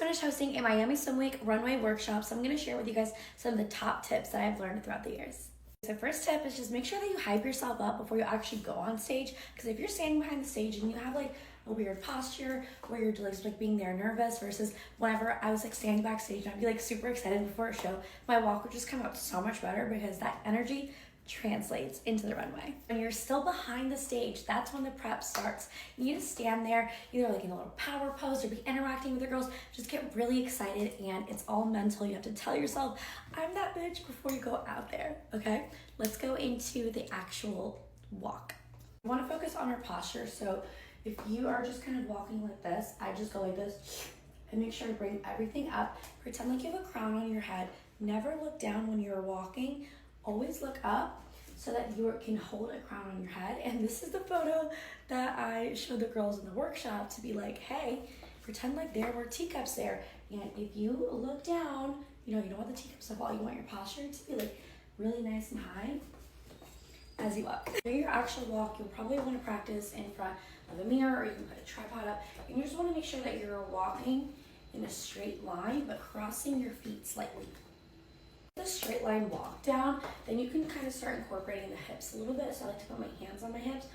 Finished hosting a Miami Swim Week runway workshop, so I'm going to share with you guys some of the top tips that I've learned throughout the years. So first tip is just make sure that you hype yourself up before you actually go on stage, because if you're standing behind the stage and you have like a weird posture where you're just like being there nervous, versus whenever I was like standing backstage and I'd be like super excited before a show, my walk would just come out so much better because that energy translates into the runway. When you're still behind the stage, that's when the prep starts. You need to stand there either like in a little power pose or be interacting with the girls. Just get really excited, and it's all mental. You have to tell yourself, I'm that bitch, before you go out there, okay? Let's go into the actual walk. We want to focus on our posture, so if you are just kind of walking like this, I just go like this and make sure to bring everything up. Pretend like you have a crown on your head. Never look down when you're walking. Always look up so that you can hold a crown on your head. And this is the photo that I showed the girls in the workshop to be like, hey, pretend like there were teacups there. And if you look down, you don't want the teacups to fall. You want your posture to be like really nice and high as you walk. For your actual walk, you'll probably want to practice in front of a mirror, or you can put a tripod up. And you just want to make sure that you're walking in a straight line, but crossing your feet slightly. The straight line walk down, then you can kind of start incorporating the hips a little bit. So I like to put my hands on my hips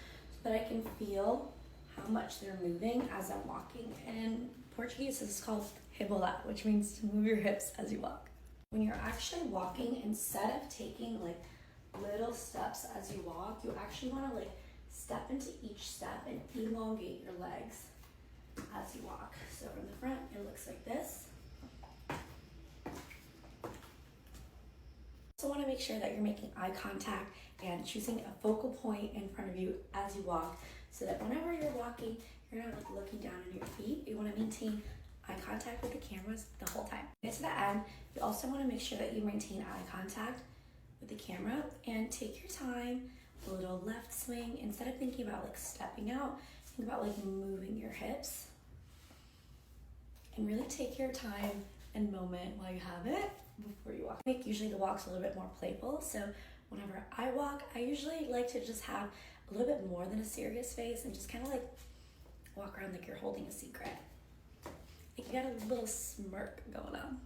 so that I can feel how much they're moving as I'm walking. And in Portuguese, this is called rebolar, which means to move your hips as you walk. When you're actually walking, instead of taking like little steps as you walk, you actually want to like step into each step and elongate your legs as you walk. So from the front, it looks like this. Also want to make sure that you're making eye contact and choosing a focal point in front of you as you walk, so that whenever you're walking, you're not like looking down on your feet. You want to maintain eye contact with the cameras the whole time. Get to the end, you also want to make sure that you maintain eye contact with the camera and take your time. A little left swing. Instead of thinking about like stepping out, think about like moving your hips, and really take your time and moment while you have it before you walk. Usually the walk's a little bit more playful, so whenever I walk, I usually like to just have a little bit more than a serious face and just kind of like walk around like you're holding a secret. Like you got a little smirk going on.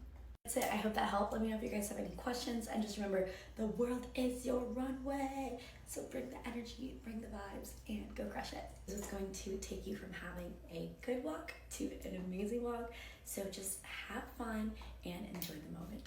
That's it. I hope that helped. Let me know if you guys have any questions, and just remember, the world is your runway. So bring the energy, bring the vibes, and go crush it. This is going to take you from having a good walk to an amazing walk. So just have fun and enjoy the moment.